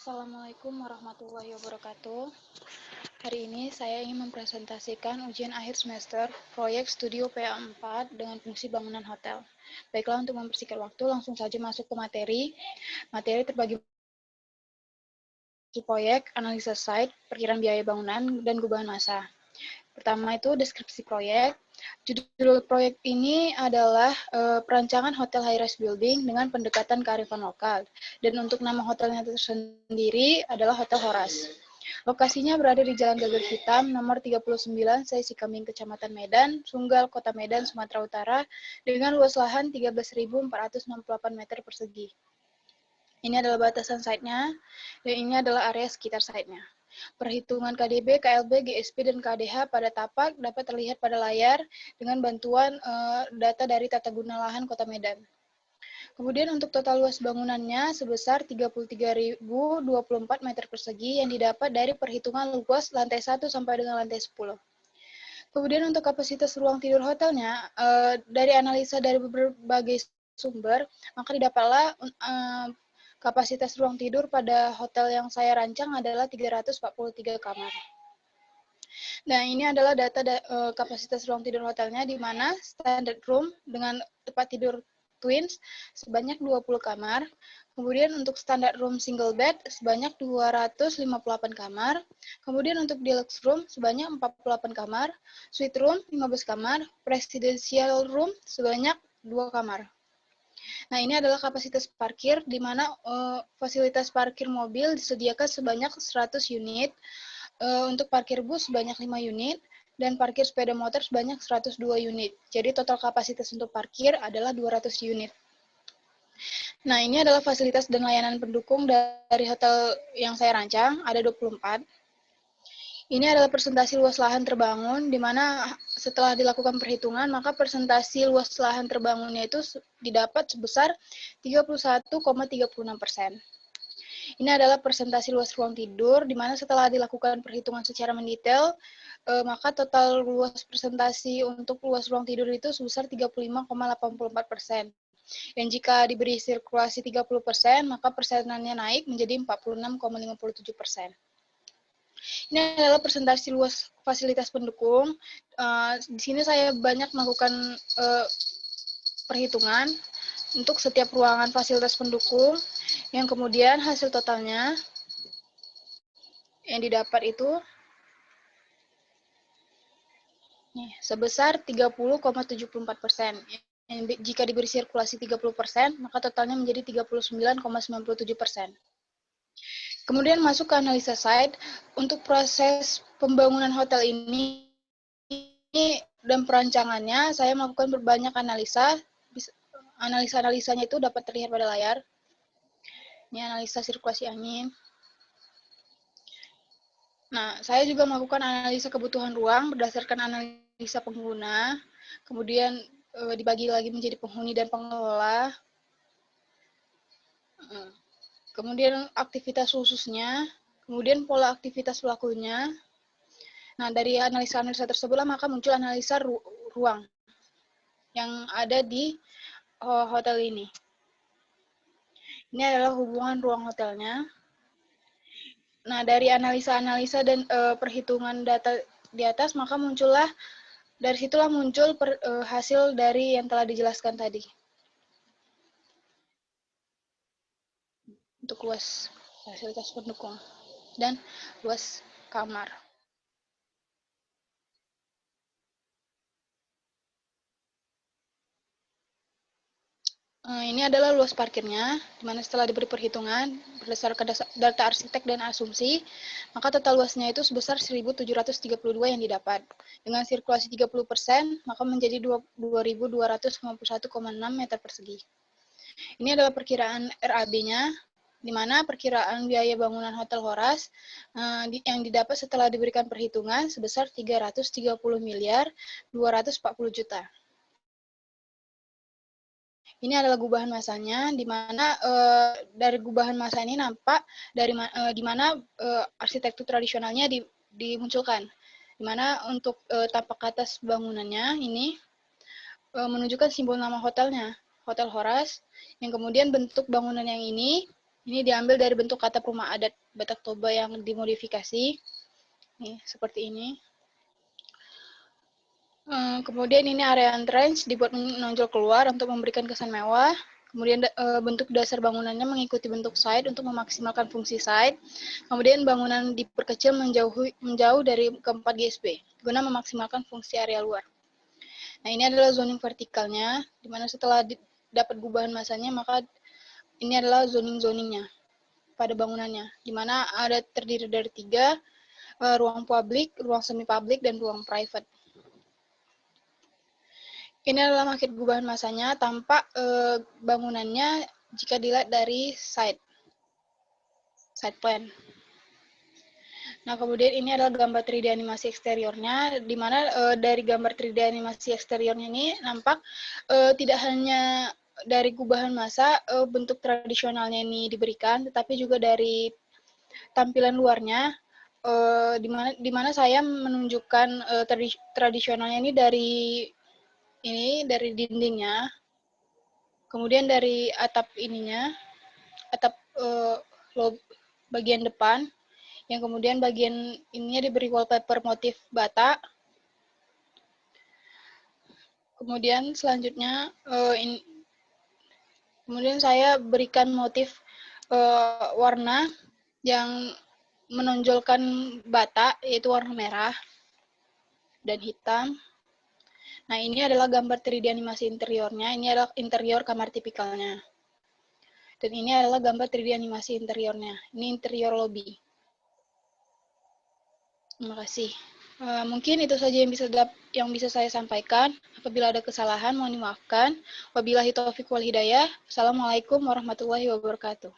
Assalamualaikum warahmatullahi wabarakatuh. Hari ini saya ingin mempresentasikan ujian akhir semester proyek studio PA4 dengan fungsi bangunan hotel. Baiklah, untuk mempersingkat waktu, langsung saja masuk ke materi. Materi terbagi proyek, analisa site, perkiraan biaya bangunan, dan gubahan massa. Pertama itu deskripsi proyek. Judul proyek ini adalah perancangan hotel high-rise building dengan pendekatan kearifan lokal. Dan untuk nama hotelnya tersendiri adalah Hotel Horas. Lokasinya berada di Jalan Gagar Hitam, nomor 39, Sesi Kambing, Kecamatan Medan, Sunggal, Kota Medan, Sumatera Utara, dengan luas lahan 13.468 meter persegi. Ini adalah batasan site-nya, dan ini adalah area sekitar site-nya. Perhitungan KDB, KLB, GSP, dan KDH pada tapak dapat terlihat pada layar dengan bantuan data dari Tata Guna Lahan Kota Medan. Kemudian untuk total luas bangunannya sebesar 33.024 meter persegi yang didapat dari perhitungan luas lantai 1 sampai dengan lantai 10. Kemudian untuk kapasitas ruang tidur hotelnya, dari analisa dari berbagai sumber, maka didapatlah kapasitas ruang tidur pada hotel yang saya rancang adalah 343 kamar. Nah, ini adalah data kapasitas ruang tidur hotelnya, di mana standard room dengan tempat tidur twins sebanyak 20 kamar. Kemudian untuk standard room single bed sebanyak 258 kamar. Kemudian untuk deluxe room sebanyak 48 kamar. Suite room 15 kamar. Presidential room sebanyak 2 kamar. Nah, ini adalah kapasitas parkir, di mana fasilitas parkir mobil disediakan sebanyak 100 unit, untuk parkir bus sebanyak 5 unit, dan parkir sepeda motor sebanyak 102 unit. Jadi total kapasitas untuk parkir adalah 200 unit. Nah, ini adalah fasilitas dan layanan pendukung dari hotel yang saya rancang, ada 24. Ini adalah presentasi luas lahan terbangun, di mana setelah dilakukan perhitungan, maka presentasi luas lahan terbangunnya itu didapat sebesar 31,36%. Ini adalah presentasi luas ruang tidur, di mana setelah dilakukan perhitungan secara mendetail, maka total luas presentasi untuk luas ruang tidur itu sebesar 35,84%. Dan jika diberi sirkulasi 30%, maka persenannya naik menjadi 46,57%. Ini adalah presentasi luas fasilitas pendukung. Di sini saya banyak melakukan perhitungan untuk setiap ruangan fasilitas pendukung, yang kemudian hasil totalnya yang didapat itu sebesar 30,74%. Jika diberi sirkulasi 30%, maka totalnya menjadi 39,97%. Kemudian masuk ke analisa site. Untuk proses pembangunan hotel ini dan perancangannya, saya melakukan berbanyak analisa. Analisa-analisanya itu dapat terlihat pada layar. Ini analisa sirkulasi angin. Nah, saya juga melakukan analisa kebutuhan ruang berdasarkan analisa pengguna, kemudian dibagi lagi menjadi penghuni dan pengelola, kemudian aktivitas khususnya, kemudian pola aktivitas pelakunya. Nah, dari analisa-analisa tersebutlah maka muncul analisa ruang yang ada di hotel ini. Ini adalah hubungan ruang hotelnya. Nah, dari analisa-analisa dan perhitungan data di atas, maka muncullah, dari situlah muncul hasil dari yang telah dijelaskan tadi. Untuk luas fasilitas pendukung dan luas kamar. Ini adalah luas parkirnya, di mana setelah diberi perhitungan berdasarkan data arsitek dan asumsi, maka total luasnya itu sebesar 1.732 yang didapat. Dengan sirkulasi 30%, maka menjadi 2.251,6 meter persegi. Ini adalah perkiraan RAB-nya, di mana perkiraan biaya bangunan Hotel Horas yang didapat setelah diberikan perhitungan sebesar 330 miliar 240 juta. Ini adalah gubahan massanya, di mana dari gubahan massa ini nampak dari di mana arsitektur tradisionalnya dimunculkan, di mana untuk tapak atas bangunannya ini menunjukkan simbol nama hotelnya, Hotel Horas, yang kemudian bentuk bangunan yang ini Ini diambil dari bentuk atap rumah adat Batak Toba yang dimodifikasi. Nih, seperti ini. Kemudian ini area entrance dibuat menonjol keluar untuk memberikan kesan mewah. Kemudian bentuk dasar bangunannya mengikuti bentuk side untuk memaksimalkan fungsi side. Kemudian bangunan diperkecil menjauh dari keempat GSP guna memaksimalkan fungsi area luar. Nah, ini adalah zoning vertikalnya, di mana setelah dapat gubahan masanya, maka ini adalah zoning-zoningnya pada bangunannya, di mana ada terdiri dari 3, ruang publik, ruang semi-publik, dan ruang private. Ini adalah maket gubahan masanya, tampak bangunannya jika dilihat dari side plan. Nah, kemudian ini adalah gambar 3D animasi eksteriornya, di mana dari gambar 3D animasi eksteriornya ini nampak tidak hanya dari gubahan massa bentuk tradisionalnya ini diberikan, tetapi juga dari tampilan luarnya, di mana saya menunjukkan tradisionalnya ini dari dindingnya, kemudian dari atap ininya, atap bagian depan, yang kemudian bagian ininya diberi wallpaper motif bata. Kemudian selanjutnya kemudian saya berikan motif warna yang menonjolkan bata, yaitu warna merah dan hitam. Nah, ini adalah gambar 3D animasi interiornya. Ini adalah interior kamar tipikalnya. Dan ini adalah gambar 3D animasi interiornya. Ini interior lobby. Terima kasih. Mungkin itu saja yang bisa saya sampaikan. Apabila ada kesalahan, mohon dimaafkan. Wabillahi taufiq wal hidayah. Assalamualaikum warahmatullahi wabarakatuh.